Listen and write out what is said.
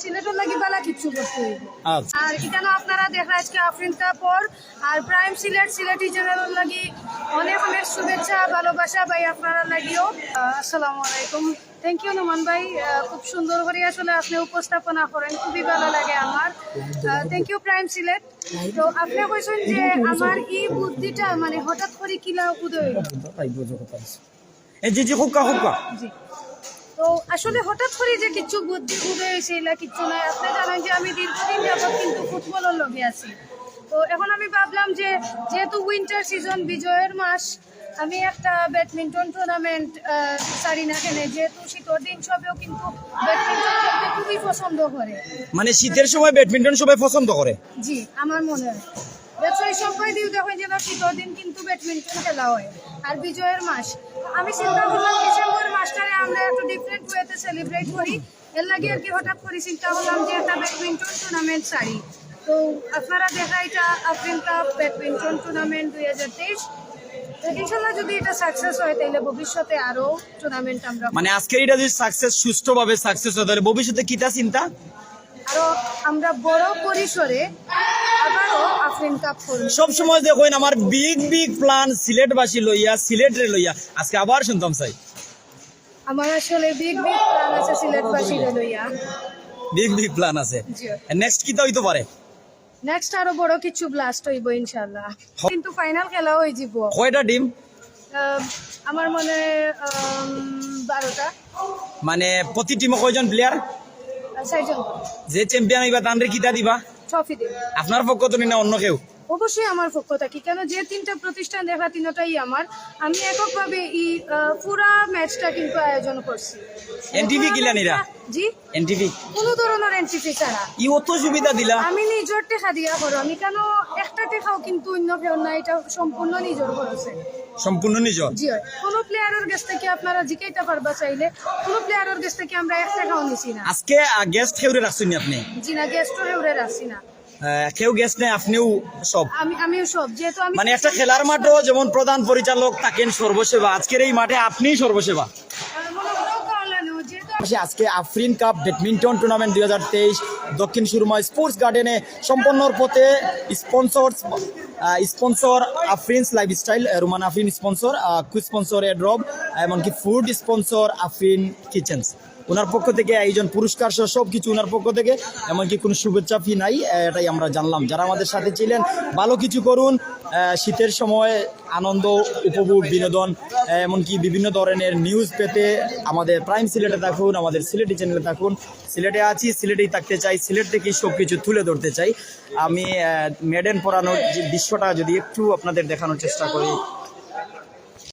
সিলেটের লাগি বালা কিচ্ছু করতে হইব। আর এখানে আপনারা দেখেন আজকে আফরিন কাপড় আর প্রাইম সিলেটি চ্যানেলের লাগি অনেক অনেক শুভেচ্ছা ভালোবাসা ভাই আপনারা লাগিও। আসসালামু আলাইকুম। থ্যাংক ইউ নোমান ভাই, খুব সুন্দর করে আসলে আপনি উপস্থাপনা করেন, খুবই ভালো লাগে আমার। Thank you prime Sylhet. তো আপনি কইছেন যে আমার এই বুদ্ধিটা মানে হঠাৎ করে কিলা উদয় জি তো আসলে হঠাৎ করে যে কিছু বুদ্ধি উদয় হয়েছে এলা কিচ্ছু নাই। আপনি জানেন যে আমি দীর্ঘদিন যাবত কিন্তু ফুটবলের লগে আছি। তো এখন আমি ভাবলাম যে যেহেতু উইন্টার সিজন, বিজয়ের মাস, আমি একটা ব্যাডমিন্টন টুর্নামেন্ট সারি না কেনে, যেহেতু শীতের দিন সবেও কিন্তু ব্যাডমিন্টন খেলতে খুবই পছন্দ করে। মানে শীতের সময় ব্যাডমিন্টন সবাই পছন্দ করে? জি, আমার মনে হয় এই সময় দিয়ে দেখেন যে শীতের দিন কিন্তু ব্যাডমিন্টন খেলা হয় আর বিজয়ের মাস। আমি চিন্তা করলাম ডিসেম্বর মাসটারে আমরা একটু ডিফারেন্ট ওয়েতে সেলিব্রেট করি, এর লাগে আর কি হঠাৎ করে চিন্তা করলাম যে একটা ব্যাডমিন্টন টুর্নামেন্ট সারি। তো আপনারা দেখা এটা আফরিন কাপ ব্যাডমিন্টন টুর্নামেন্ট 2023। ইনশাল্লাহ যদি এটা সাকসেস হয় তাহলে ভবিষ্যতে আরো টুর্নামেন্ট আমরা, মানে আজকে এটা যদি সাকসেস সুষ্ঠুভাবে সাকসেস হয় তাহলে ভবিষ্যতে কিটা চিন্তা আরো আমরা বড় পরিসরে আবারও আফরিন কাপ করব। সব সময় দেখুন আমার বিগ প্ল্যান সিলেটবাসী লইয়া, সিলেটরে লইয়া, আজকে আবার শুনতাম চাই আমার আসলে বিগ প্ল্যান আছে সিলেটবাসীরে লইয়া। বিগ প্ল্যান আছে। নেক্সট কিটা হইতে পারে? নেক্সট আরো বড় কিছু ব্লাস্ট হইব ইনশাআল্লাহ। কিন্তু ফাইনাল খেলা হয়ে যাব। কয়টা টিম? আমার মনে 12টা। মানে প্রতি টিমে কয়জন প্লেয়ার? 6 জন। যে চ্যাম্পিয়ন হইবা তানরে কিটা দিবা? ট্রফি দিব। আপনার পক্ষ তো না অন্য কেউ? অবশ্যই আমার পক্ষ থাকি, কেন যে তিনটা প্রতিষ্ঠান দেখা তিনটাই আমার। আমি এককভাবে এই পুরা ম্যাচটা কিন্তু আয়োজন করছি। এনটিভি কিলানিরা? জি, এনটিভি কোনো ধরনের এনটিভি ছাড়া। ই অত সুবিধা দিলা? আমি নিজের টেকা দিয়া করো, আমি কেন একটা টেকাও কিন্তু অন্য কেউ না, এটা সম্পূর্ণ নিজের করেছে। সম্পূর্ণ নিজ? জি, কোনো প্লেয়ারের কাছ থেকে আপনারা জিকাইতে পারবা চাইলে, কোনো প্লেয়ারের কাছ থেকে আমরা 1 টাকাও নিছি না। আজকে গেস্ট কেউরে রাখছেন আপনি? জি না, গেস্টও হেউরে রাখছি না। কেউ গেস্ট নেই, আপনিও সব? আমিও সব, যেহেতু আমি মানে একটা খেলার মাঠও যেমন প্রধান পরিচালক থাকেন সর্বসেবা, আজকের এই মাঠে আপনিই সর্বসেবা। আজকে Afrin cup badminton tournament 2023 Dakshin Surma sports গার্ডেনে সম্পন্নর পথে sponsor Afreen's lifestyle, Rumana Afreen sponsor, co sponsor এড্রব, এমনকি ফুড স্পন্সর আফরিন কিচেন্স। ওনার পক্ষ থেকে আয়োজন, পুরস্কার সহ সব কিছু ওনার পক্ষ থেকে, এমনকি কোনো শুভেচ্ছা ফি নাই, এটাই আমরা জানলাম। যারা আমাদের সাথে ছিলেন ভালো কিছু করুন, শীতের সময় আনন্দ উপভোগ বিনোদন এমনকি বিভিন্ন ধরনের নিউজ পেতে আমাদের প্রাইম সিলেটে থাকুন, আমাদের সিলেটি চ্যানেলে থাকুন। সিলেটে আছি, সিলেটেই থাকতে চাই, সিলেট থেকেই সব কিছু তুলে ধরতে চাই। আমি মেডেন পরানোর যে দৃশ্যটা যদি একটু আপনাদের দেখানোর চেষ্টা করি,